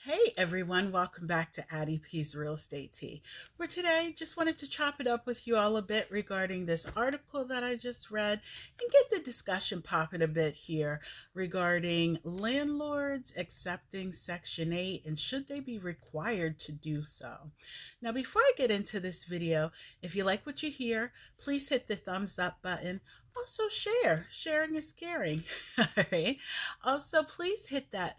Hey everyone, welcome back to Addie P's Real Estate Tea. Where today just wanted to chop it up with you all a bit regarding this article that I just read and get the discussion popping a bit here regarding landlords accepting Section 8 and should they be required to do so. Now, before I get into this video, if you like what you hear, please hit the thumbs up button. Also share. Sharing is caring. All right. Also, please hit that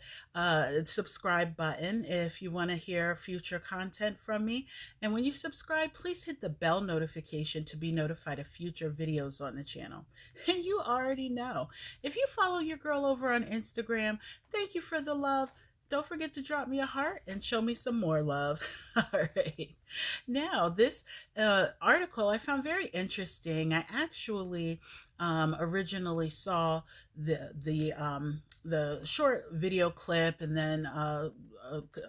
subscribe button if you want to hear future content from me. And when you subscribe, please hit the bell notification to be notified of future videos on the channel. And you already know, if you follow your girl over on Instagram, thank you for the love. Don't forget to drop me a heart and show me some more love. All right. Now, this article I found very interesting. I actually originally saw the short video clip and then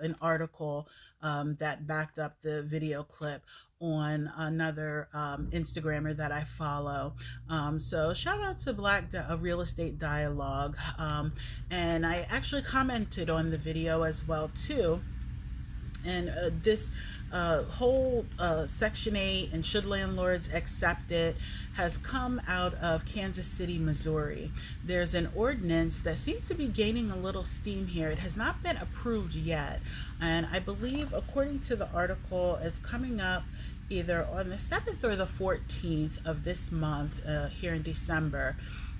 an article that backed up the video clip on another Instagrammer that I follow. So shout out to Real Estate Dialogue. And I actually commented on the video as well too. And this whole Section 8 and should landlords accept it has come out of Kansas City, Missouri. There's an ordinance that seems to be gaining a little steam here. It has not been approved yet. And I believe, according to the article, it's coming up either on the 7th or the 14th of this month here in December.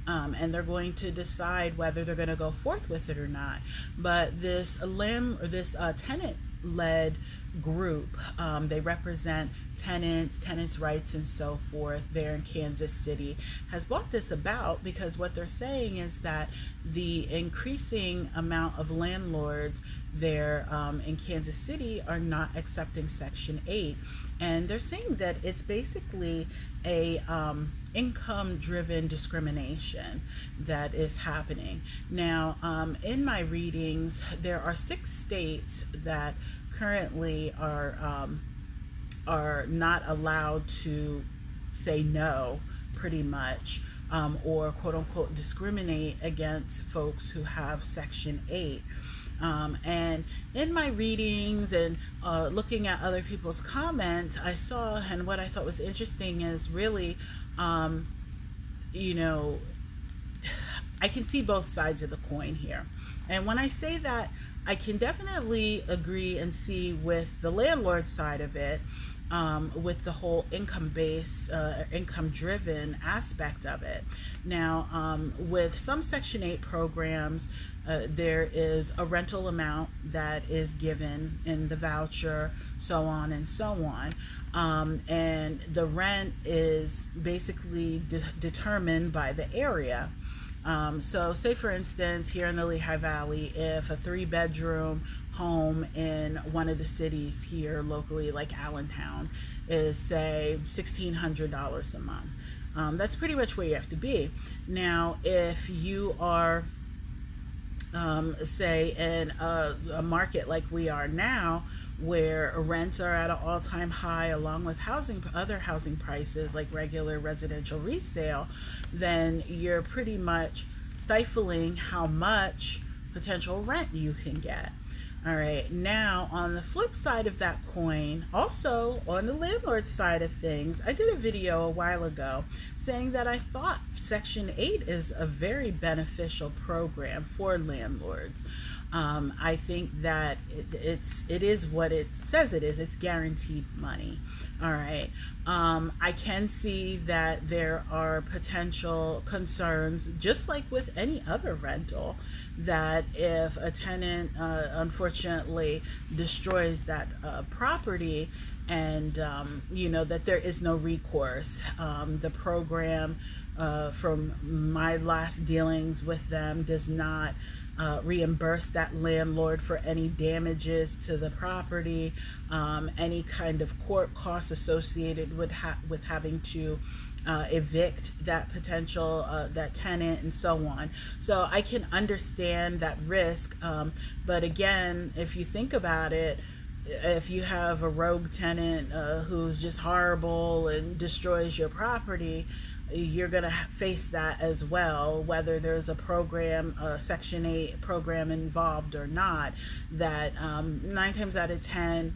And they're going to decide whether they're going to go forth with it or not. But this tenant-led group, they represent tenants' rights and so forth there in Kansas City, has brought this about because what they're saying is that the increasing amount of landlords there in Kansas City are not accepting Section 8. And they're saying that it's basically a income-driven discrimination that is happening. Now, in my readings, there are 6 states that currently are not allowed to say no, pretty much, or quote-unquote discriminate against folks who have Section 8. And in my readings and looking at other people's comments, I saw, and what I thought was interesting is really, you know, I can see both sides of the coin here. And when I say that, I can definitely agree and see with the landlord side of it, with the whole income-based, income-driven aspect of it. Now, with some Section 8 programs, there is a rental amount that is given in the voucher, so on and so on. And the rent is basically determined by the area. So say for instance, here in the Lehigh Valley, if a 3-bedroom home in one of the cities here locally, like Allentown, is say $1,600 a month, that's pretty much where you have to be. Now, if you are say in a market like we are now, where rents are at an all-time high along with other housing prices like regular residential resale, then you're pretty much stifling how much potential rent you can get. All right, now on the flip side of that coin, also on the landlord side of things, I did a video a while ago saying that I thought Section 8 is a very beneficial program for landlords. I think that it is what it says it is. It's guaranteed money. All right. I can see that there are potential concerns, just like with any other rental, that if a tenant unfortunately destroys that property, and you know, that there is no recourse. The program, from my last dealings with them, does not reimburse that landlord for any damages to the property, any kind of court costs associated with having to evict that potential that tenant and so on. So I can understand that risk, but again, if you think about it, if you have a rogue tenant who's just horrible and destroys your property, you're going to face that as well, whether there's a program, a Section 8 program involved or not, that 9 times out of 10,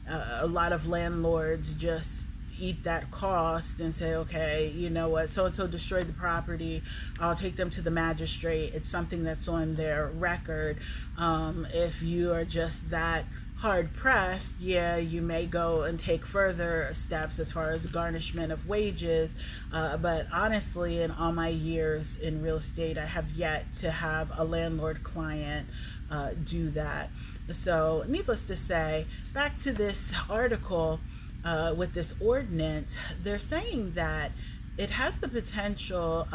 a lot of landlords just eat that cost and say, okay, you know what, so and so destroyed the property, I'll take them to the magistrate. It's something that's on their record. If you are just that hard pressed, yeah, you may go and take further steps as far as garnishment of wages. But honestly, in all my years in real estate, I have yet to have a landlord client do that. So needless to say, back to this article with this ordinance, they're saying that it has the potential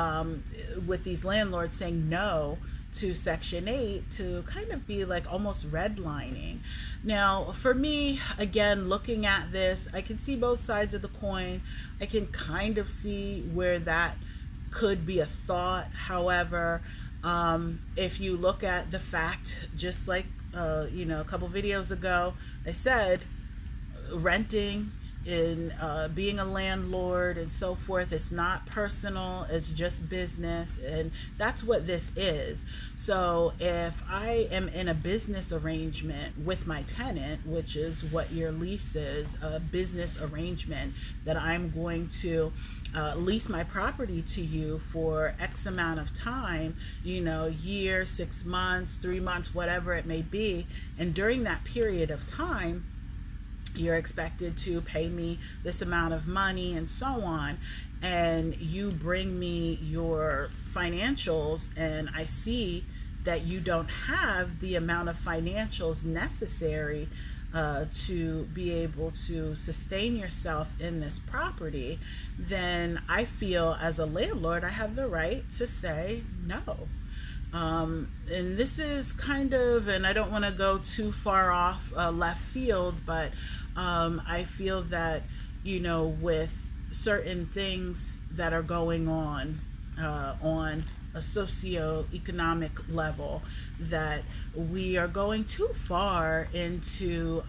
with these landlords saying no to Section 8 to kind of be like almost redlining. Now, for me, again, looking at this, I can see both sides of the coin. I can kind of see where that could be a thought. However, if you look at the fact, just like, a couple videos ago, I said renting in being a landlord and so forth, it's not personal, it's just business, and that's what this is. So if I am in a business arrangement with my tenant, which is what your lease is, a business arrangement that I'm going to lease my property to you for X amount of time, year, 6 months, 3 months, whatever it may be, and during that period of time you're expected to pay me this amount of money and so on, and you bring me your financials and I see that you don't have the amount of financials necessary to be able to sustain yourself in this property, then I feel as a landlord I have the right to say no. And this is kind of, and I don't want to go too far off left field, but I feel that, with certain things that are going on a socio-economic level, that we are going too far into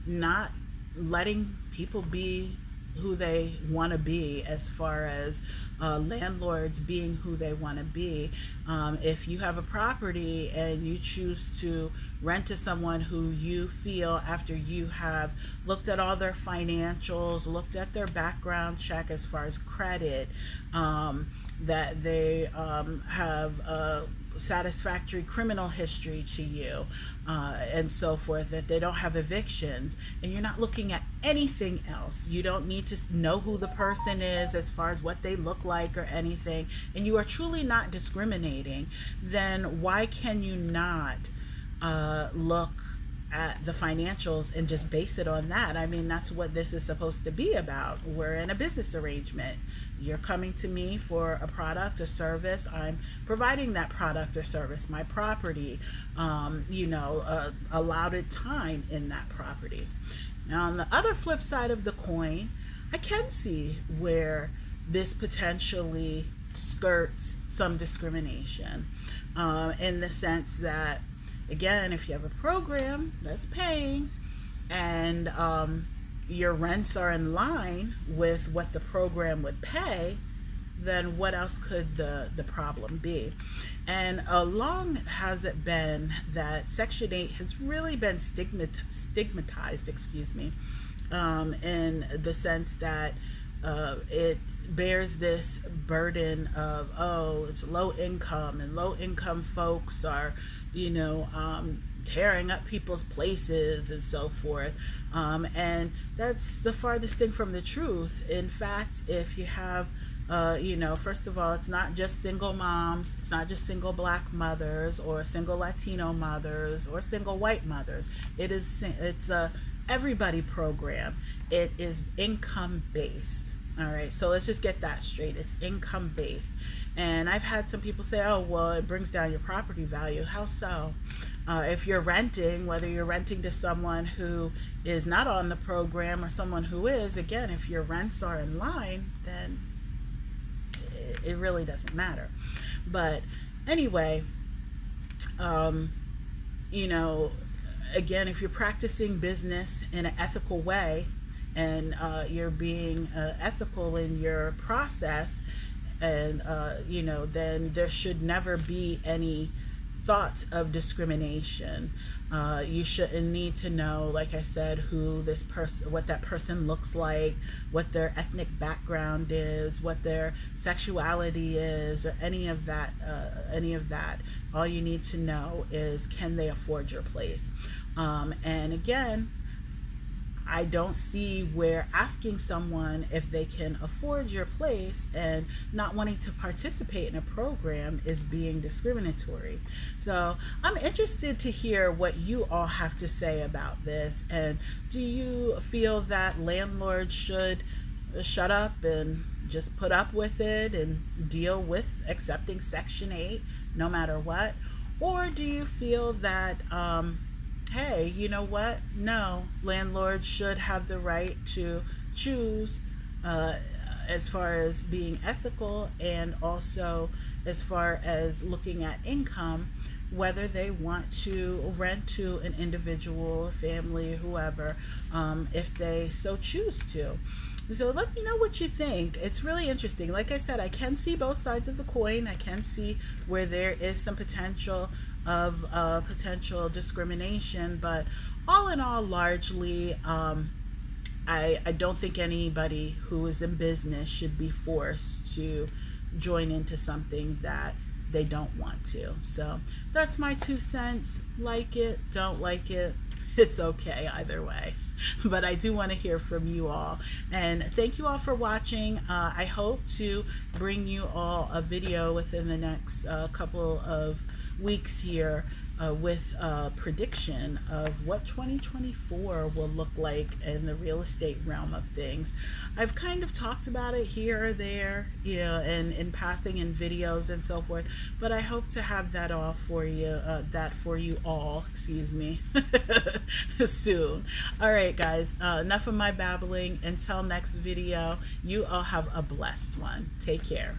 not letting people be who they want to be, as far as landlords being who they want to be. If you have a property and you choose to rent to someone who you feel, after you have looked at all their financials, looked at their background check as far as credit, that they have a satisfactory criminal history to you, and so forth, that they don't have evictions, and you're not looking at anything else. You don't need to know who the person is as far as what they look like or anything, and you are truly not discriminating, then why can you not look at the financials and just base it on that? I mean, that's what this is supposed to be about. We're in a business arrangement. You're coming to me for a product or service. I'm providing that product or service, my property, allotted time in that property. Now, on the other flip side of the coin, I can see where this potentially skirts some discrimination, in the sense that, again, if you have a program that's paying and your rents are in line with what the program would pay, then what else could the problem be? And long has it been that Section 8 has really been stigmatized, in the sense that it bears this burden of, it's low income, and low income folks are, tearing up people's places and so forth. And that's the farthest thing from the truth. In fact, if you have, first of all, it's not just single moms, it's not just single black mothers or single Latino mothers or single white mothers. It's a everybody program. It is income based. All right, so let's just get that straight. It's income based. And I've had some people say, oh, well, it brings down your property value. How so? If you're renting, whether you're renting to someone who is not on the program or someone who is, again, if your rents are in line, then it really doesn't matter. But anyway, again, if you're practicing business in an ethical way, and you're being ethical in your process, and then there should never be any thought of discrimination. You shouldn't need to know, like I said, who this person, what that person looks like, what their ethnic background is, what their sexuality is, or any of that. All you need to know is, can they afford your place? And again, I don't see where asking someone if they can afford your place and not wanting to participate in a program is being discriminatory. So I'm interested to hear what you all have to say about this. And do you feel that landlords should shut up and just put up with it and deal with accepting Section 8 no matter what? Or do you feel that hey, you know what? No, landlords should have the right to choose as far as being ethical, and also as far as looking at income, whether they want to rent to an individual, family, whoever, if they so choose to. So let me know what you think. It's really interesting. Like I said, I can see both sides of the coin. I can see where there is some potential of potential discrimination, but all in all, largely, I don't think anybody who is in business should be forced to join into something that they don't want to. So that's my 2 cents. Like it, don't like it, it's okay either way. But I do want to hear from you all, and thank you all for watching. I hope to bring you all a video within the next couple of weeks here with a prediction of what 2024 will look like in the real estate realm of things. I've kind of talked about it here or there, and in passing in videos and so forth, but I hope to have that all for you, excuse me, soon. All right, guys, enough of my babbling. Until next video, you all have a blessed one. Take care.